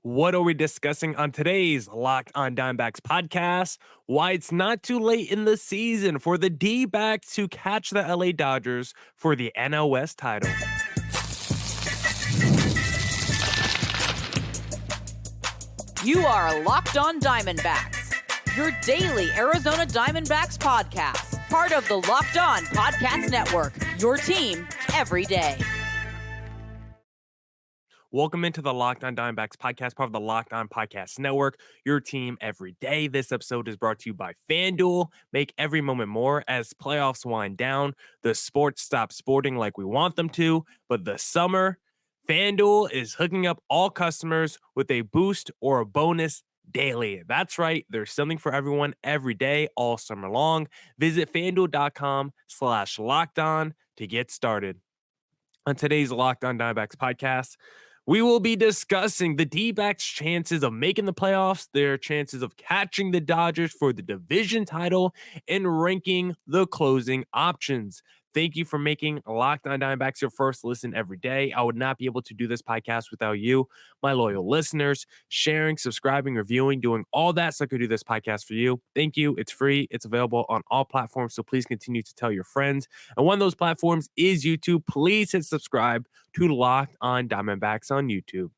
What are we discussing on today's Locked on Diamondbacks podcast? Why it's not too late in the season for the D-backs to catch the LA Dodgers for the NL West title. You are Locked on Diamondbacks, your daily Arizona Diamondbacks podcast, part of the Locked on Podcast Network, your team every day. Welcome into the Locked on Diamondbacks podcast, part of the Locked on Podcast Network, your team every day. This episode is brought to you by FanDuel. Make every moment more as playoffs wind down. The sports stop sporting like we want them to, but the summer, FanDuel is hooking up all customers with a boost or a bonus daily. That's right. There's something for everyone every day, all summer long. Visit FanDuel.com/lockedon to get started. On today's Locked on Diamondbacks podcast, we will be discussing the D-backs' chances of making the playoffs, their chances of catching the Dodgers for the division title, and ranking the closing options. Thank you for making Locked on Diamondbacks your first listen every day. I would not be able to do this podcast without you, my loyal listeners, sharing, subscribing, reviewing, doing all that so I could do this podcast for you. Thank you. It's free. It's available on all platforms, so please continue to tell your friends. And one of those platforms is YouTube. Please hit subscribe to Locked on Diamondbacks on YouTube.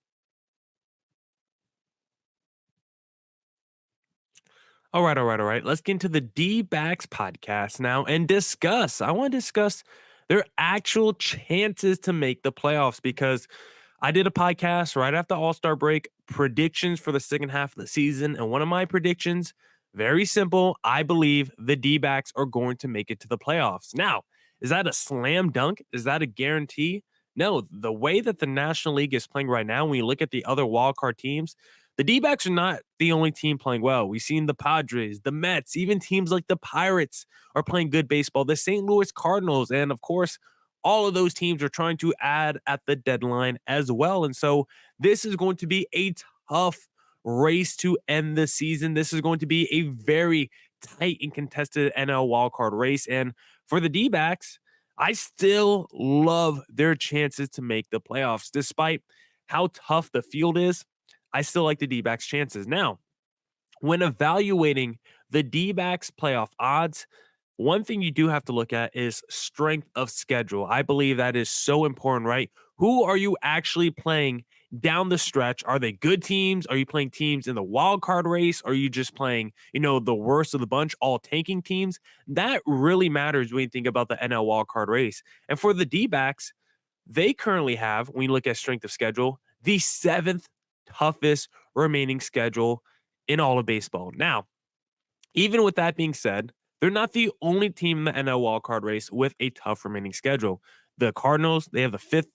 All right. Let's get into the D-backs podcast now and discuss. I want to discuss their actual chances to make the playoffs because I did a podcast right after All-Star break, predictions for the second half of the season. And one of my predictions, very simple. I believe the D-backs are going to make it to the playoffs. Now, is that a slam dunk? Is that a guarantee? No, the way that the National League is playing right now, when you look at the other wildcard teams, the D-backs are not the only team playing well. We've seen the Padres, the Mets, even teams like the Pirates are playing good baseball. The St. Louis Cardinals, and of course, all of those teams are trying to add at the deadline as well. And so this is going to be a tough race to end the season. This is going to be a very tight and contested NL wildcard race. And for the D-backs, I still love their chances to make the playoffs. Despite how tough the field is, I still like the D-backs' chances. Now, when evaluating the D-backs' playoff odds, one thing you do have to look at is strength of schedule. I believe that is so important, right? Who are you actually playing down the stretch? Are they good teams? Are you playing teams in the wild card race? Are you just playing, the worst of the bunch, all tanking teams? That really matters when you think about the NL wild card race. And for the D-backs, they currently have, when you look at strength of schedule, the seventh toughest remaining schedule in all of baseball. Now, even with that being said, they're not the only team in the NL wildcard race with a tough remaining schedule. The Cardinals, they have the fifth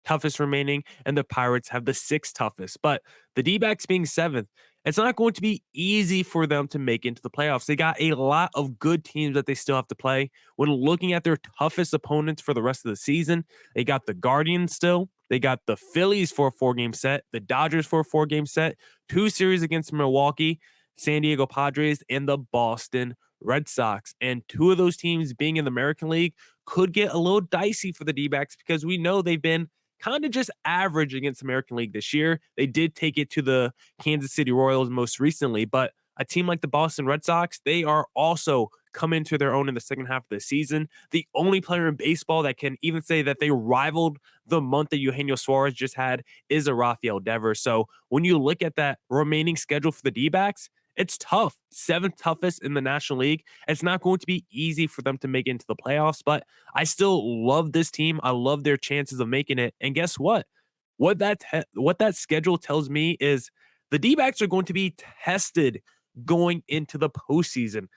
toughest remaining, and the Pirates have the sixth toughest. But the D-backs being seventh, it's not going to be easy for them to make into the playoffs. They got a lot of good teams that they still have to play. When looking at their toughest opponents for the rest of the season, they got the Guardians still. They got the Phillies for a 4-game set, the Dodgers for a 4-game set, 2 series against Milwaukee, San Diego Padres, and the Boston Red Sox. And 2 of those teams being in the American League could get a little dicey for the D-backs because we know they've been kind of just average against the American League this year. They did take it to the Kansas City Royals most recently, but a team like the Boston Red Sox, they are also coming to their own in the second half of the season. The only player in baseball that can even say that they rivaled the month that Eugenio Suarez just had is a Rafael Devers. So when you look at that remaining schedule for the D-backs, it's tough. 7th toughest in the National League. It's not going to be easy for them to make it into the playoffs, but I still love this team. I love their chances of making it. And guess what? What that schedule tells me is the D-backs are going to be tested going into the postseason.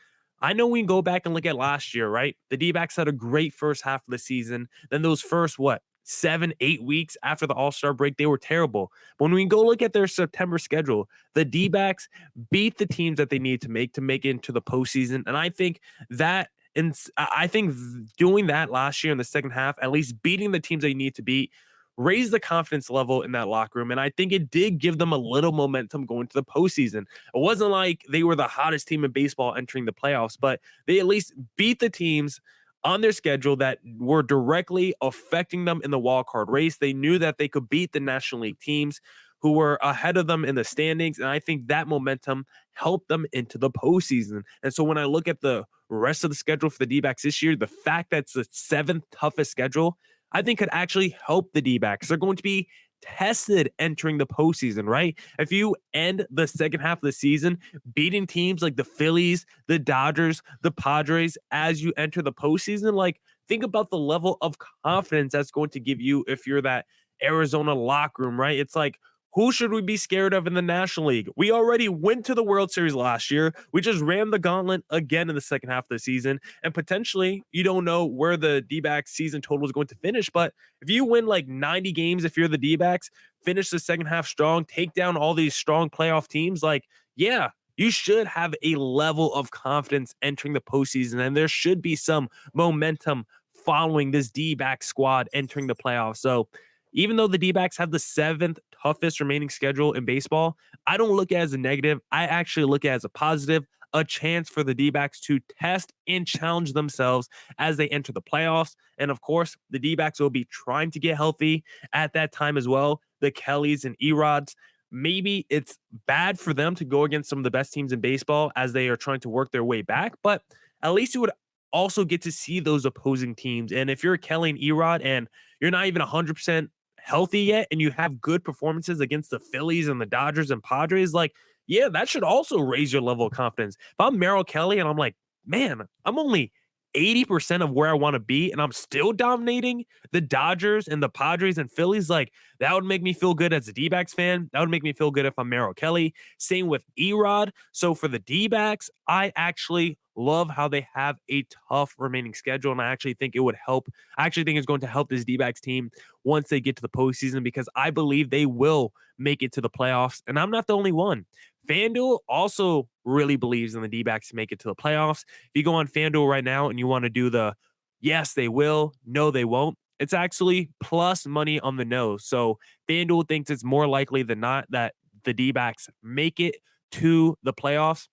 I know we can go back and look at last year, right? The D-backs had a great first half of the season. Then those first, 7-8 weeks after the All-Star break, they were terrible. But when we go look at their September schedule, the D-backs beat the teams that they need to make it into the postseason. And I think that, and I think doing that last year in the second half, at least beating the teams they need to beat, raised the confidence level in that locker room. And I think it did give them a little momentum going to the postseason. It wasn't like they were the hottest team in baseball entering the playoffs, but they at least beat the teams on their schedule that were directly affecting them in the wild card race. They knew that they could beat the National League teams. who were ahead of them in the standings. And I think that momentum helped them into the postseason. And so when I look at the rest of the schedule for the D-backs this year, the fact that it's the seventh toughest schedule, I think could actually help the D-backs. They're going to be tested entering the postseason, right? If you end the second half of the season beating teams like the Phillies, the Dodgers, the Padres as you enter the postseason, like think about the level of confidence that's going to give you if you're that Arizona locker room, right? It's like, who should we be scared of in the National League? We already went to the World Series last year. We just ran the gauntlet again in the second half of the season. And potentially, you don't know where the D-backs season total is going to finish. But if you win like 90 games, if you're the D-backs, finish the second half strong, take down all these strong playoff teams, like, yeah, you should have a level of confidence entering the postseason. And there should be some momentum following this D-back squad entering the playoffs. So even though the D-backs have the seventh toughest remaining schedule in baseball, I don't look at it as a negative. I actually look at it as a positive, a chance for the D-backs to test and challenge themselves as they enter the playoffs. And of course, the D-backs will be trying to get healthy at that time as well. The Kellys and Erods, maybe it's bad for them to go against some of the best teams in baseball as they are trying to work their way back, but at least you would also get to see those opposing teams. And if you're a Kelly and Erod and you're not even 100% healthy yet and you have good performances against the Phillies and the Dodgers and Padres, like, yeah, that should also raise your level of confidence. If I'm Merrill Kelly and I'm like, man, I'm only 80% of where I want to be and I'm still dominating the Dodgers and the Padres and Phillies, like that would make me feel good as a D-backs fan. That would make me feel good if I'm Merrill Kelly. Same with Erod. So for the D-backs, I actually love how they have a tough remaining schedule. And I actually think it would help. I actually think it's going to help this D-backs team once they get to the postseason because I believe they will make it to the playoffs. And I'm not the only one. FanDuel also really believes in the D-backs to make it to the playoffs. If you go on FanDuel right now and you want to do the yes, they will, no, they won't, it's actually plus money on the no. So FanDuel thinks it's more likely than not that the D-backs make it to the playoffs.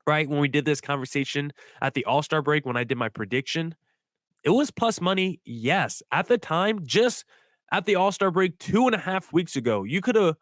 Right when we did this conversation at the All-Star break, when I did my prediction, it was plus money. Yes. At the time, just at the All-Star break 2.5 weeks ago, you could have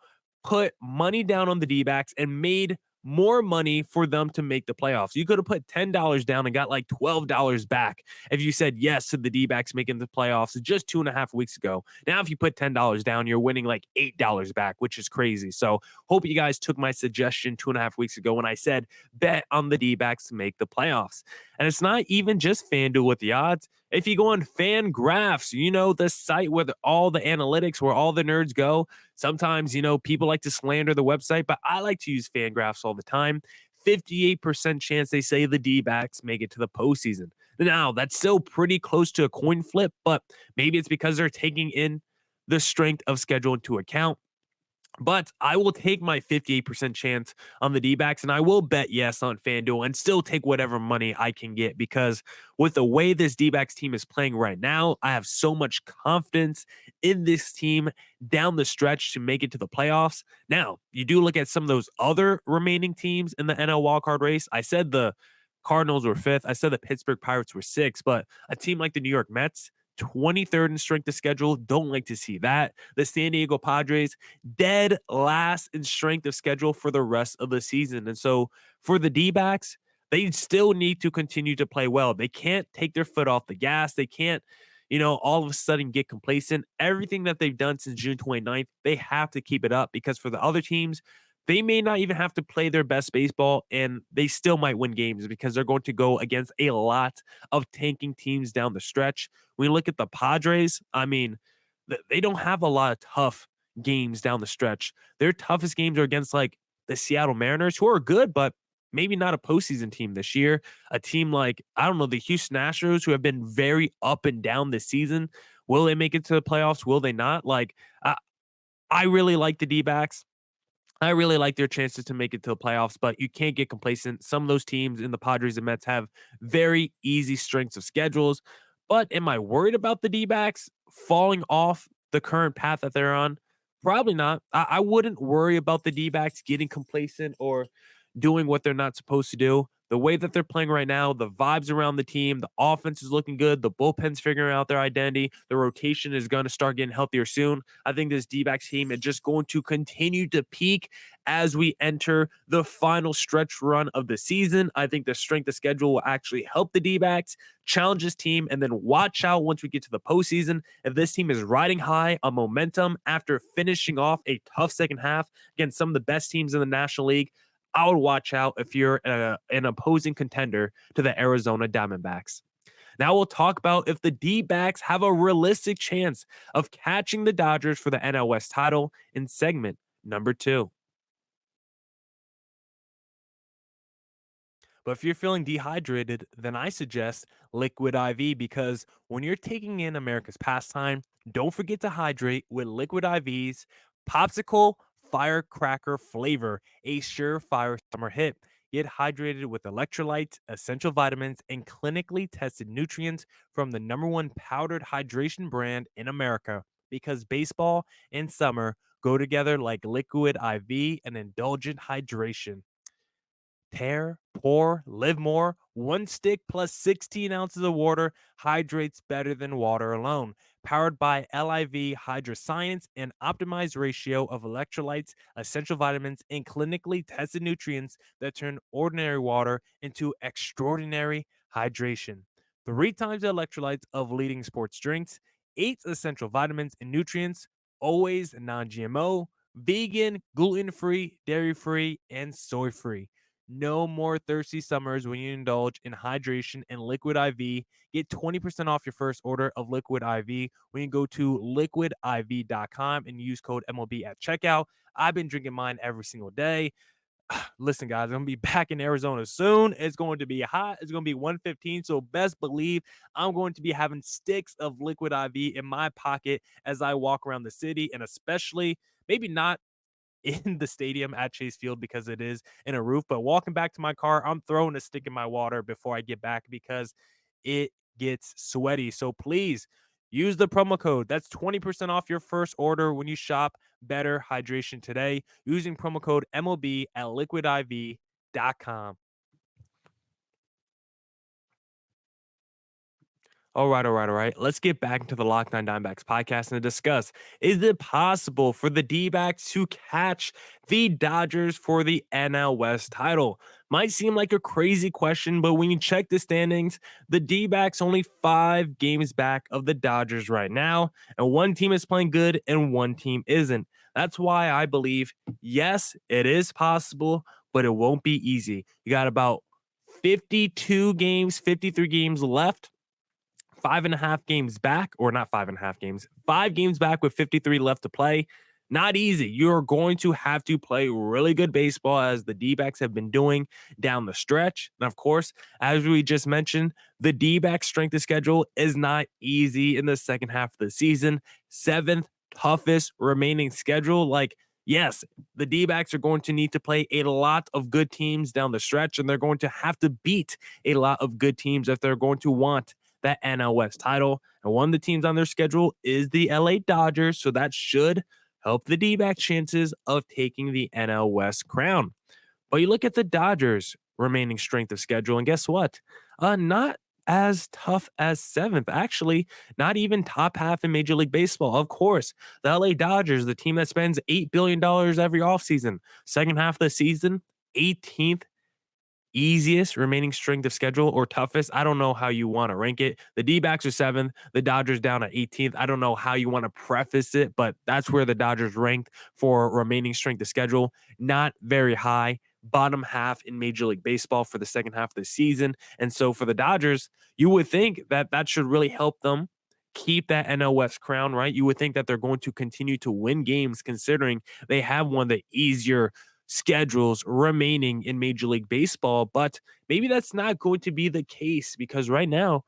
put money down on the D-backs and made more money for them to make the playoffs. You could have put $10 down and got like $12 back if you said yes to the D-backs making the playoffs just 2.5 weeks ago. Now, if you put $10 down, you're winning like $8 back, which is crazy. So hope you guys took my suggestion 2.5 weeks ago when I said bet on the D-backs to make the playoffs. And it's not even just FanDuel with the odds. If you go on FanGraphs, you know, the site with all the analytics where all the nerds go. Sometimes, you know, people like to slander the website, but I like to use FanGraphs all the time. 58% chance they say the D-backs make it to the postseason. Now, that's still pretty close to a coin flip, but maybe it's because they're taking in the strength of schedule into account. But I will take my 58% chance on the D-backs, and I will bet yes on FanDuel and still take whatever money I can get because with the way this D-backs team is playing right now, I have so much confidence in this team down the stretch to make it to the playoffs. Now, you do look at some of those other remaining teams in the NL wildcard race. I said the Cardinals were fifth. I said the Pittsburgh Pirates were sixth, but a team like the New York Mets, 23rd in strength of schedule. Don't like to see that. The San Diego Padres, dead last in strength of schedule for the rest of the season. And so for the D-backs, they still need to continue to play well. They can't take their foot off the gas. They can't, you know, all of a sudden get complacent. Everything that they've done since June 29th, they have to keep it up because for the other teams, they may not even have to play their best baseball and they still might win games because they're going to go against a lot of tanking teams down the stretch. When you look at the Padres, I mean, they don't have a lot of tough games down the stretch. Their toughest games are against like the Seattle Mariners, who are good, but maybe not a postseason team this year. A team like, I don't know, the Houston Astros, who have been very up and down this season. Will they make it to the playoffs? Will they not? Like, I really like the D-backs. I really like their chances to make it to the playoffs, but you can't get complacent. Some of those teams in the Padres and Mets have very easy strengths of schedules. But am I worried about the D-backs falling off the current path that they're on? Probably not. I wouldn't worry about the D-backs getting complacent or doing what they're not supposed to do. the way that they're playing right now, the vibes around the team, the offense is looking good, the bullpen's figuring out their identity, the rotation is going to start getting healthier soon. I think this D-backs team is just going to continue to peak as we enter the final stretch run of the season. I think the strength of schedule will actually help the D-backs challenge this team, and then watch out once we get to the postseason. If this team is riding high on momentum after finishing off a tough second half against some of the best teams in the National League, I would watch out if you're an opposing contender to the Arizona Diamondbacks. Now we'll talk about if the D-backs have a realistic chance of catching the Dodgers for the NL West title in segment number 2. But if you're feeling dehydrated, then I suggest Liquid IV, because when you're taking in America's pastime, don't forget to hydrate with Liquid IV's Popsicle Firecracker flavor, a surefire summer hit. Get hydrated with electrolytes, essential vitamins, and clinically tested nutrients from the #1 powdered hydration brand in America. Because baseball and summer go together like Liquid IV and indulgent hydration. Tear, pour, live more. One stick plus 16 ounces of water hydrates better than water alone. Powered by LIV Hydroscience, an optimized ratio of electrolytes, essential vitamins, and clinically tested nutrients that turn ordinary water into extraordinary hydration. 3 times the electrolytes of leading sports drinks, 8 essential vitamins and nutrients, always non GMO, vegan, gluten free, dairy free, and soy free. No more thirsty summers when you indulge in hydration and Liquid IV. Get 20% off your first order of Liquid IV when you go to liquidiv.com and use code MLB at checkout. I've been drinking mine every single day. Listen, guys, I'm going to be back in Arizona soon. It's going to be hot. It's going to be 115. So best believe I'm going to be having sticks of Liquid IV in my pocket as I walk around the city, and especially maybe not in the stadium at Chase Field because it is in a roof. But walking back to my car, I'm throwing a stick in my water before I get back because it gets sweaty. So please use the promo code. That's 20% off your first order when you shop Better Hydration today using promo code MLB at liquidiv.com. All right. Let's get back into the Locked On Diamondbacks podcast and discuss, is it possible for the D-backs to catch the Dodgers for the NL West title? Might seem like a crazy question, but when you check the standings, the D-backs only 5 games back of the Dodgers right now, and one team is playing good and one team isn't. That's why I believe, yes, it is possible, but it won't be easy. You got about 52 games, 53 games left. 5.5 games back, or not 5.5 games, 5 games back with 53 left to play. Not easy. You're going to have to play really good baseball, as the D-backs have been doing down the stretch. And of course, as we just mentioned, the D-backs strength of schedule is not easy in the second half of the season. 7th toughest remaining schedule. Like, yes, the D-backs are going to need to play a lot of good teams down the stretch, and they're going to have to beat a lot of good teams if they're going to want that NL West title. And one of the teams on their schedule is the LA Dodgers, so that should help the D-back chances of taking the NL West crown. But you look at the Dodgers remaining strength of schedule, and guess what? Not as tough as 7th. Actually, not even top half in Major League Baseball. Of course, the LA Dodgers, the team that spends $8 billion every offseason. Second half of the season, 18th easiest remaining strength of schedule, or toughest. I don't know how you want to rank it. The D-backs are 7th, the Dodgers down at 18th. I don't know how you want to preface it, but that's where the Dodgers ranked for remaining strength of schedule. Not very high, bottom half in Major League Baseball for the second half of the season. And so for the Dodgers, you would think that that should really help them keep that NL West crown, right? You would think that they're going to continue to win games, considering they have one of the easier schedules remaining in Major League Baseball. But maybe that's not going to be the case, because right now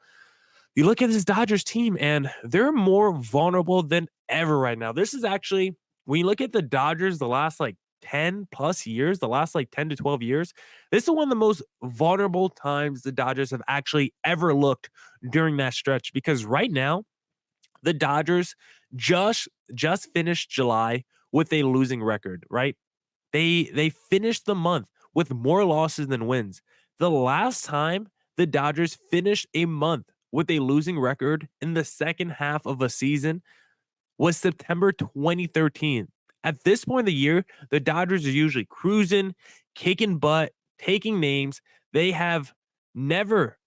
you look at this Dodgers team and they're more vulnerable than ever right now. This is actually, when you look at the Dodgers the last like 10 plus years, the last like 10 to 12 years, this is one of the most vulnerable times the Dodgers have actually ever looked during that stretch. Because right now, the Dodgers just finished July with a losing record, right? They finished the month with more losses than wins. The last time the Dodgers finished a month with a losing record in the second half of a season was September 2013. At this point in the year, the Dodgers are usually cruising, kicking butt, taking names. They have never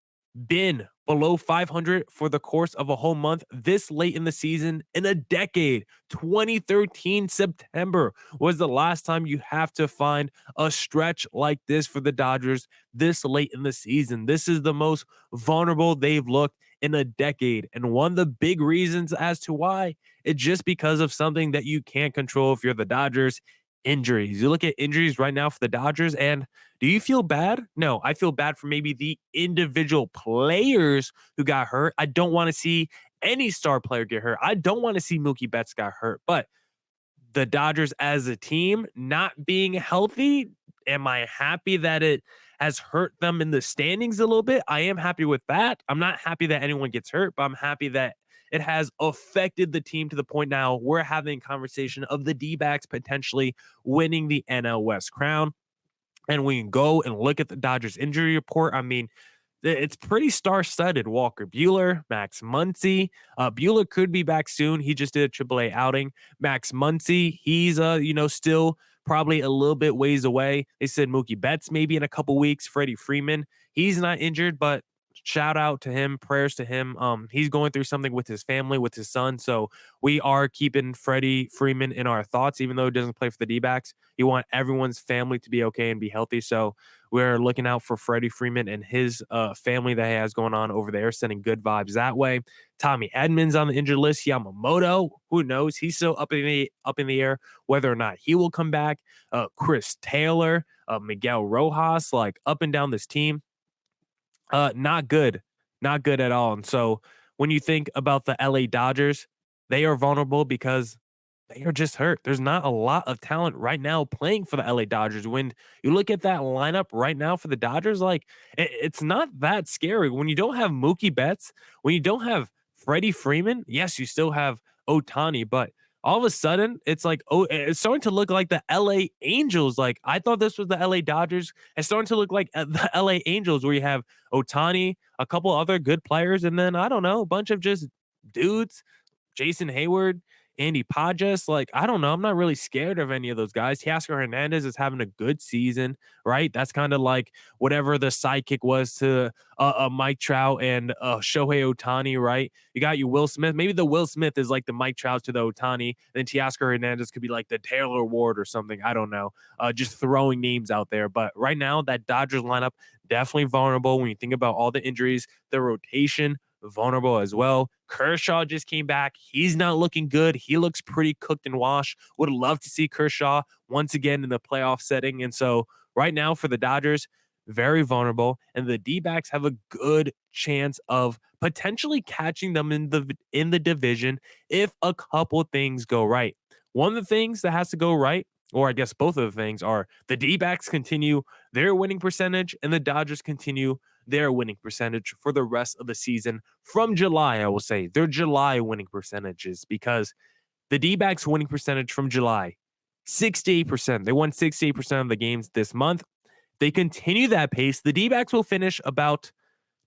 been below 500 for the course of a whole month this late in the season in a decade. 2013 September was the last time you have to find a stretch like this for the Dodgers this late in the season. This is the most vulnerable they've looked in a decade. And one of the big reasons as to why, it's just because of something that you can't control if you're the Dodgers: injuries. You look at injuries right now for the Dodgers, and do you feel bad? No, I feel bad for maybe the individual players who got hurt. I don't want to see any star player get hurt. I don't want to see Mookie Betts got hurt. But the Dodgers as a team not being healthy, am I happy that it has hurt them in the standings a little bit? I am happy with that. I'm not happy that anyone gets hurt, but I'm happy that it has affected the team to the point now we're having a conversation of the D-backs potentially winning the NL West crown. And we can go and look at the Dodgers injury report. I mean, it's pretty star-studded. Walker Buehler, Max Muncy. Buehler could be back soon. He just did a AAA outing. Max Muncy, he's still probably a little bit ways away. They said Mookie Betts maybe in a couple weeks. Freddie Freeman, he's not injured, but shout out to him, prayers to him. He's going through something with his family, with his son. So we are keeping Freddie Freeman in our thoughts, even though he doesn't play for the D-backs. You want everyone's family to be okay and be healthy. So we're looking out for Freddie Freeman and his family that he has going on over there, sending good vibes that way. Tommy Edmonds on the injured list. Yamamoto, who knows? He's still up in the air whether or not he will come back. Chris Taylor, Miguel Rojas, like up and down this team. Not good. Not good at all. And so when you think about the LA Dodgers, they are vulnerable because they are just hurt. There's not a lot of talent right now playing for the LA Dodgers. When you look at that lineup right now for the Dodgers, like it's not that scary. When you don't have Mookie Betts, when you don't have Freddie Freeman, yes, you still have Otani, but all of a sudden it's like, oh, it's starting to look like the LA Angels. Like I thought this was the LA Dodgers. It's starting to look like the LA Angels, where you have Otani, a couple other good players, and then I don't know, a bunch of just dudes. Jason Hayward, Andy Pages, like, I don't know. I'm not really scared of any of those guys. Teoscar Hernandez is having a good season, right? That's kind of like whatever the sidekick was to Mike Trout and Shohei Otani, right? You got your Will Smith. Maybe the Will Smith is like the Mike Trout to the Otani. Then Teoscar Hernandez could be like the Taylor Ward or something. I don't know. Just throwing names out there. But right now, that Dodgers lineup, definitely vulnerable when you think about all the injuries, the rotation, vulnerable as well. Kershaw just came back. He's not looking good. He looks pretty cooked and washed. Would love to see Kershaw once again in the playoff setting. And so right now for the Dodgers, very vulnerable. And the D-backs have a good chance of potentially catching them in the division if a couple things go right. One of the things that has to go right, or I guess both of the things, are the D-backs continue their winning percentage and the Dodgers continue their winning percentage for the rest of the season from July. I will say their July winning percentages, because the D-backs winning percentage from July, 68%. They won 68% of the games this month. They continue that pace. The D-backs will finish about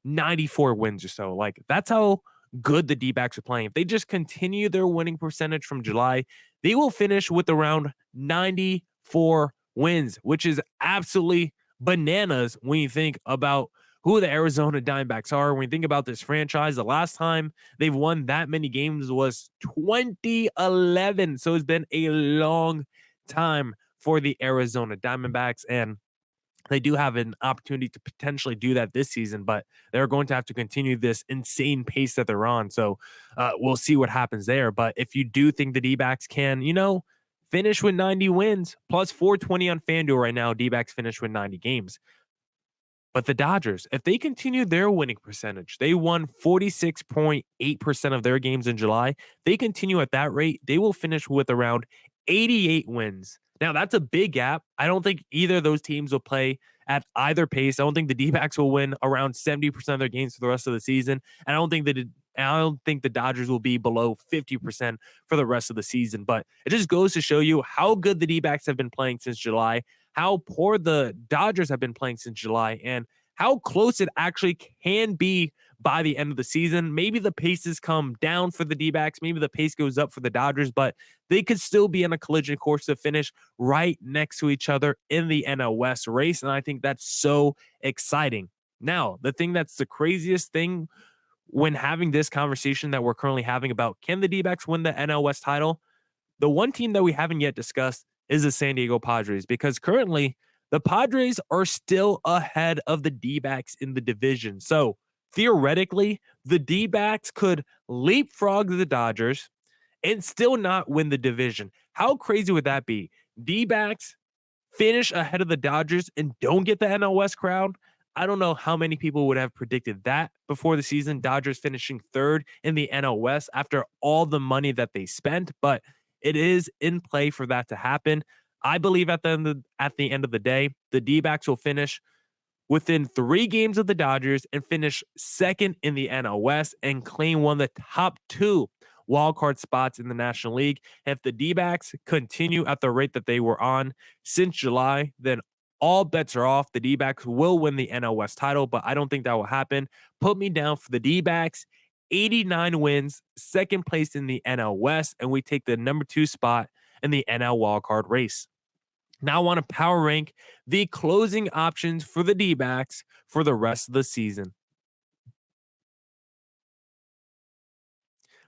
94 wins or so. Like that's how good the D-backs are playing. If they just continue their winning percentage from July, they will finish with around 94 wins, which is absolutely bananas when you think about who the Arizona Diamondbacks are. When you think about this franchise, the last time they've won that many games was 2011. So it's been a long time for the Arizona Diamondbacks, and they do have an opportunity to potentially do that this season, but they're going to have to continue this insane pace that they're on. So we'll see what happens there. But if you do think the D-backs can, finish with 90 wins, plus 420 on FanDuel right now, D-backs finish with 90 games. But the Dodgers, if they continue their winning percentage, they won 46.8% of their games in July. They continue at that rate, they will finish with around 88 wins. Now, that's a big gap. I don't think either of those teams will play at either pace. I don't think the D-backs will win around 70% of their games for the rest of the season. And I don't think the Dodgers will be below 50% for the rest of the season. But it just goes to show you how good the D-backs have been playing since July, how poor the Dodgers have been playing since July, and how close it actually can be by the end of the season. Maybe the paces come down for the D-backs, maybe the pace goes up for the Dodgers, but they could still be on a collision course to finish right next to each other in the NL West race. And I think that's so exciting. Now, the thing that's the craziest thing when having this conversation that we're currently having about can the D-backs win the NL West title, the one team that we haven't yet discussed is the San Diego Padres, because currently the Padres are still ahead of the D-backs in the division. So theoretically, the D-backs could leapfrog the Dodgers and still not win the division. How crazy would that be? D-backs finish ahead of the Dodgers and don't get the NL West crown. I don't know how many people would have predicted that before the season. Dodgers finishing third in the NL West after all the money that they spent, but it is in play for that to happen. I believe at the end of the day, the D-backs will finish within 3 games of the Dodgers and finish second in the NL West and claim one of the top 2 wildcard spots in the National League. And if the D-backs continue at the rate that they were on since July, then all bets are off. The D-backs will win the NL West title, but I don't think that will happen. Put me down for the D-backs. 89 wins, second place in the NL West, and we take the number 2 spot in the NL wildcard race. Now I want to power rank the closing options for the D-backs for the rest of the season.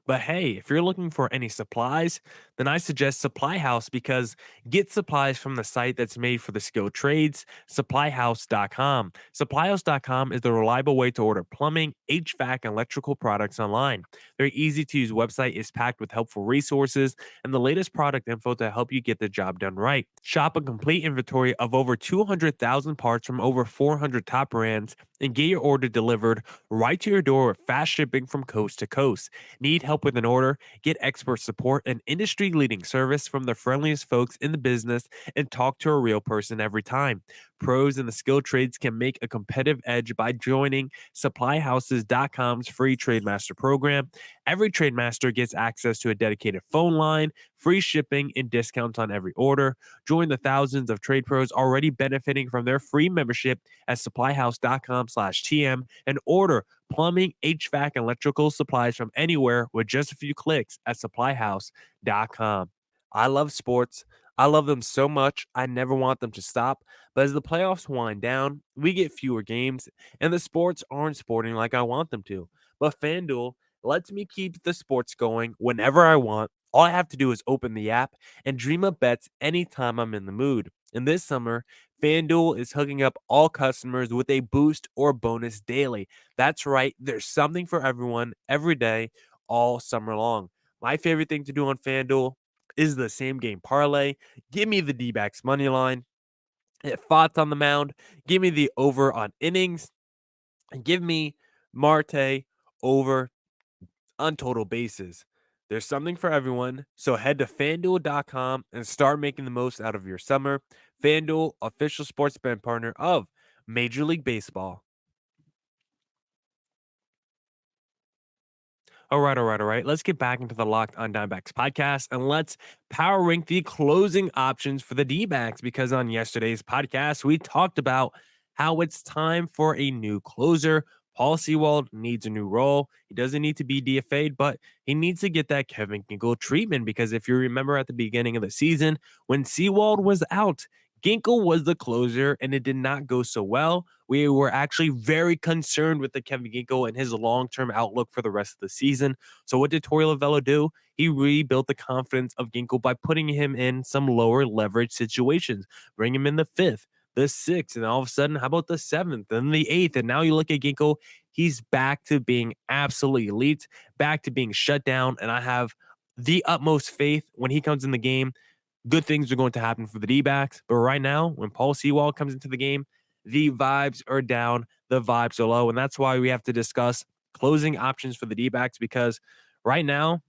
But hey, if you're looking for any supplies, then I suggest Supply House, because get supplies from the site that's made for the skilled trades, supplyhouse.com. Supplyhouse.com is the reliable way to order plumbing, HVAC, and electrical products online. Their easy to use website is packed with helpful resources and the latest product info to help you get the job done right. Shop a complete inventory of over 200,000 parts from over 400 top brands and get your order delivered right to your door with fast shipping from coast to coast. Need help with an order? Get expert support and industry-leading service from the friendliest folks in the business, and talk to a real person every time. Pros in the skilled trades can make a competitive edge by joining supplyhouses.com's free Trademaster program. Every Trademaster gets access to a dedicated phone line, free shipping, and discounts on every order. Join the thousands of trade pros already benefiting from their free membership at supplyhouse.com/TM and order plumbing, HVAC, and electrical supplies from anywhere with just a few clicks at supplyhouse.com. I love sports. I love them so much. I never want them to stop. But as the playoffs wind down, we get fewer games, and the sports aren't sporting like I want them to. But FanDuel lets me keep the sports going whenever I want. All I have to do is open the app and dream up bets anytime I'm in the mood. And this summer, FanDuel is hooking up all customers with a boost or bonus daily. That's right, there's something for everyone every day, all summer long. My favorite thing to do on FanDuel is the same game parlay. Give me the D-backs money line. Thoughts on the mound. Give me the over on innings. And give me Marte over on total bases. There's something for everyone. So head to fanduel.com and start making the most out of your summer. FanDuel, official sports betting partner of Major League Baseball. All right. Let's get back into the Locked on Diamondbacks podcast, and let's power rank the closing options for the D-backs, because on yesterday's podcast, we talked about how it's time for a new closer. Paul Sewald needs a new role. He doesn't need to be DFA'd, but he needs to get that Kevin Ginkel treatment, because if you remember at the beginning of the season, when Sewald was out, Ginkel was the closer, and it did not go so well. We were actually very concerned with the Kevin Ginkel and his long-term outlook for the rest of the season. So what did Torey Lovullo do? He rebuilt the confidence of Ginkel by putting him in some lower leverage situations, bring him in the 5th, the 6th, and all of a sudden, how about the 7th and the 8th? And now you look at Ginkel, he's back to being absolutely elite, back to being shut down, and I have the utmost faith when he comes in the game. Good things are going to happen for the D-backs. But right now, when Paul Sewald comes into the game, the vibes are down, the vibes are low. And that's why we have to discuss closing options for the D-backs, because right now,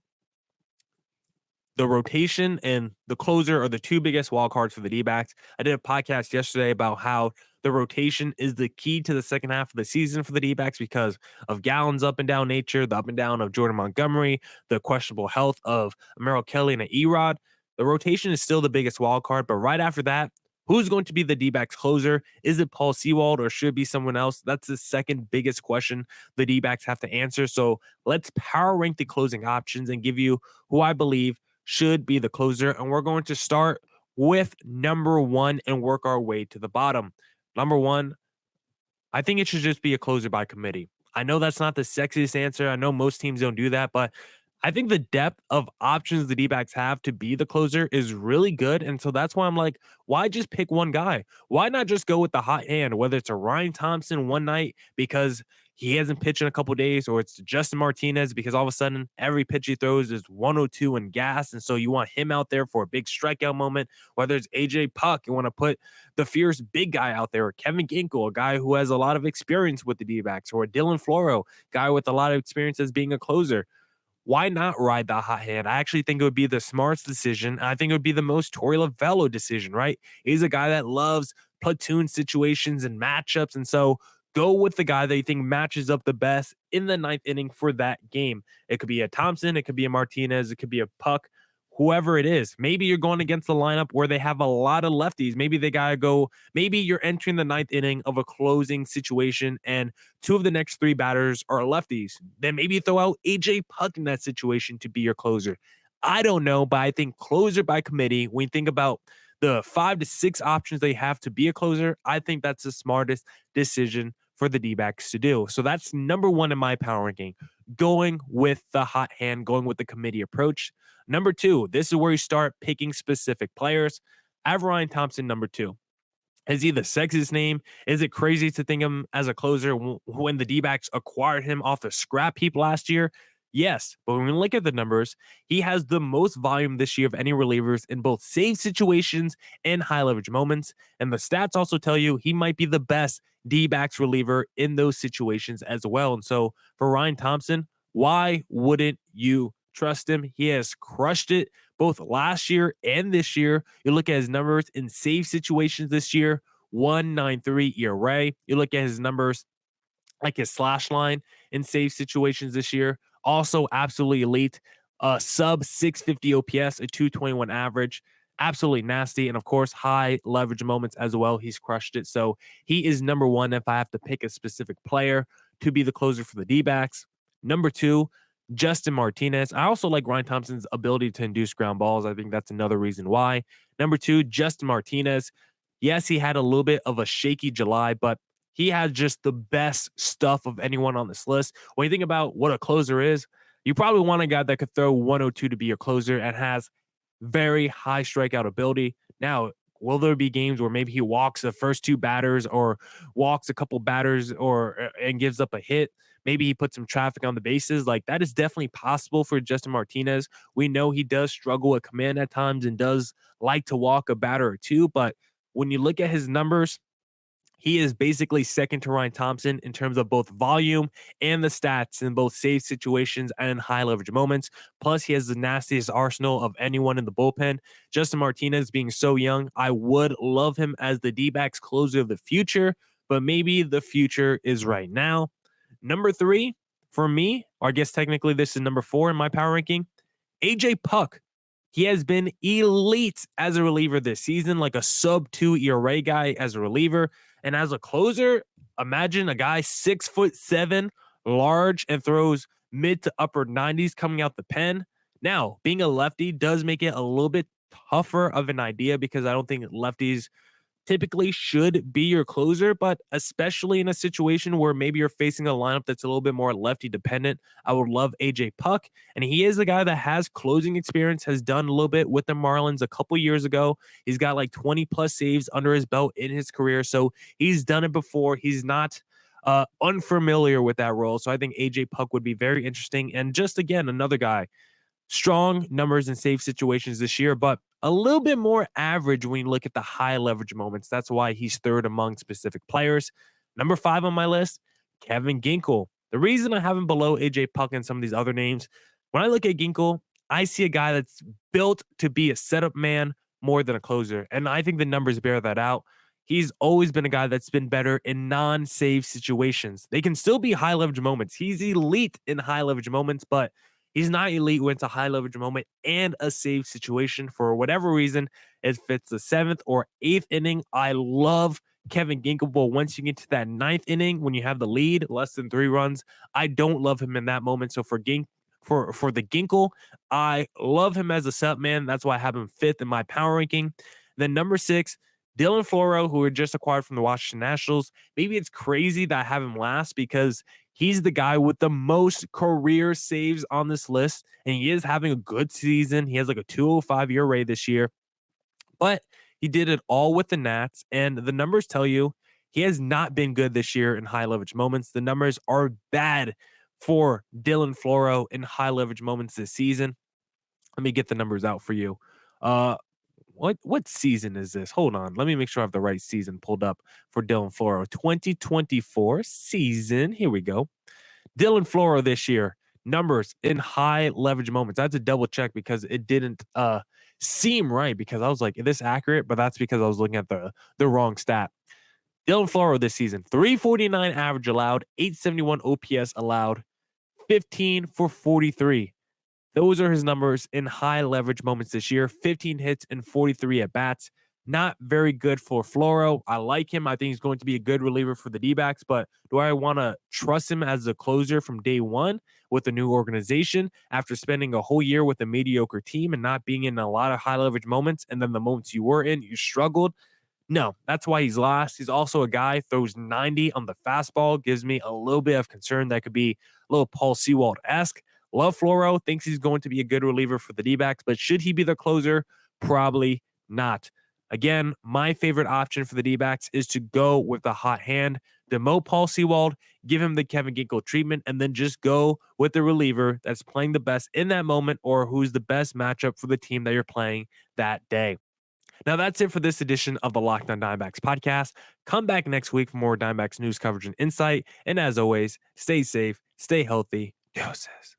the rotation and the closer are the 2 biggest wild cards for the D-backs. I did a podcast yesterday about how the rotation is the key to the second half of the season for the D-backs because of Gallen's up and down nature, the up and down of Jordan Montgomery, the questionable health of Merrill Kelly and Erod. The rotation is still the biggest wild card, but right after that, Who's going to be the D-backs closer? Is it Paul Sewald or should it be someone else? That's the second biggest question the D-backs have to answer. So let's power rank the closing options and give you who I believe should be the closer. And we're going to start with number one and work our way to the bottom. Number one, I think it should just be a closer by committee. I know that's not the sexiest answer. I know most teams don't do that, but I think the depth of options the D-backs have to be the closer is really good. And so that's why I'm like, why just pick one guy? Why not just go with the hot hand, whether it's a Ryan Thompson one night because he hasn't pitched in a couple days, or it's Justin Martinez because all of a sudden every pitch he throws is 102 and gas. And so you want him out there for a big strikeout moment, whether it's AJ Puck, you want to put the fierce big guy out there, or Kevin Ginkel, a guy who has a lot of experience with the D-backs, or Dylan Floro, guy with a lot of experience as being a closer. Why not ride the hot hand? I actually think it would be the smartest decision. I think it would be the most Torey Lovello decision, right? He's a guy that loves platoon situations and matchups. And so go with the guy that you think matches up the best in the ninth inning for that game. It could be a Thompson, it could be a Martinez, it could be a Puck, whoever it is. Maybe you're going against the lineup where they have a lot of lefties. Maybe they got to go. Maybe you're entering the ninth inning of a closing situation and two of the next three batters are lefties. Then maybe you throw out AJ Puck in that situation to be your closer. I don't know, but I think closer by committee, when you think about the 5 to 6 options they have to be a closer, I think that's the smartest decision for the D-backs to do. So that's number one in my power ranking, going with the hot hand, going with the committee approach. Number two, this is where you start picking specific players. I have Ryan Thompson, number two. Is he the sexiest name? Is it crazy to think of him as a closer when the D-backs acquired him off the scrap heap last year? Yes, but when we look at the numbers, he has the most volume this year of any relievers in both save situations and high leverage moments. And the stats also tell you he might be the best D-backs reliever in those situations as well. And so for Ryan Thompson, why wouldn't you trust him? He has crushed it both last year and this year. You look at his numbers in save situations this year, 1.93 ERA. You look at his numbers like his slash line in save situations this year, also absolutely elite. Sub 650 OPS, a 221 average, absolutely nasty. And of course, high leverage moments as well. He's crushed it. So he is number one if I have to pick a specific player to be the closer for the D-backs. Number two, Justin Martinez. I also like Ryan Thompson's ability to induce ground balls. I think that's another reason why. Number two, Justin Martinez. Yes, he had a little bit of a shaky July, but he had just the best stuff of anyone on this list. When you think about what a closer is, you probably want a guy that could throw 102 to be your closer and has very high strikeout ability. Now, will there be games where maybe he walks the first two batters or walks a couple batters or and gives up a hit? Maybe he puts some traffic on the bases. Like that is definitely possible for Justin Martinez. We know he does struggle with command at times and does like to walk a batter or two. But when you look at his numbers, he is basically second to Ryan Thompson in terms of both volume and the stats in both save situations and high leverage moments. Plus, he has the nastiest arsenal of anyone in the bullpen. Justin Martinez being so young, I would love him as the D-backs closer of the future, but maybe the future is right now. Number three, for me, or I guess technically this is number four in my power ranking, AJ Puck. He has been elite as a reliever this season, like a sub 2 ERA guy as a reliever. And as a closer, imagine a guy 6'7", large, and throws mid to upper 90s coming out the pen. Now, being a lefty does make it a little bit tougher of an idea because I don't think lefties typically should be your closer, but especially in a situation where maybe you're facing a lineup that's a little bit more lefty dependent, I would love AJ Puck. And he is a guy that has closing experience, has done a little bit with the Marlins a couple years ago. He's got like 20 plus saves under his belt in his career. So he's done it before. He's not unfamiliar with that role. So I think AJ Puck would be very interesting. And just again, another guy, strong numbers in save situations this year, but a little bit more average when you look at the high leverage moments. That's why he's third among specific players. Number 5 on my list, Kevin Ginkel. The reason I have him below AJ Puck and some of these other names, when I look at Ginkel, I see a guy that's built to be a setup man more than a closer. And I think the numbers bear that out. He's always been a guy that's been better in non-save situations. They can still be high leverage moments. He's elite in high leverage moments, but he's not elite when it's a high leverage moment and a save situation. For whatever reason, if it's the 7th or 8th inning. I love Kevin Ginkel, but once you get to that 9th inning, when you have the lead, less than 3 runs, I don't love him in that moment. So for the Ginkel, I love him as a sub man. That's why I have him 5th in my power ranking. Then number 6, Dylan Floro, who were just acquired from the Washington Nationals. Maybe it's crazy that I have him last because he's the guy with the most career saves on this list, and he is having a good season. He has like a 205 ERA this year, but he did it all with the Nats, and the numbers tell you he has not been good this year in high leverage moments. The numbers are bad for Dylan Floro in high leverage moments this season. Let me get the numbers out for you. What season is this? Hold on. Let me make sure I have the right season pulled up for Dylan Floro. 2024 season. Here we go. Dylan Floro this year. Numbers in high leverage moments. I had to double check because it didn't seem right because I was like, is this accurate? But that's because I was looking at the wrong stat. Dylan Floro this season, 349 average allowed, 871 OPS allowed, 15 for 43. Those are his numbers in high leverage moments this year. 15 hits and 43 at bats. Not very good for Floro. I like him. I think he's going to be a good reliever for the Dbacks, but do I want to trust him as a closer from day one with a new organization after spending a whole year with a mediocre team and not being in a lot of high leverage moments? And then the moments you were in, you struggled. No, that's why he's last. He's also a guy throws 90 on the fastball. Gives me a little bit of concern that could be a little Paul Sewald-esque. Love Floro, thinks he's going to be a good reliever for the D-backs, but should he be the closer? Probably not. Again, my favorite option for the D-backs is to go with the hot hand, demote Paul Sewald, give him the Kevin Ginkel treatment, and then just go with the reliever that's playing the best in that moment or who's the best matchup for the team that you're playing that day. Now, that's it for this edition of the Locked On Diamondbacks podcast. Come back next week for more Diamondbacks news coverage and insight. And as always, stay safe, stay healthy. Deuces.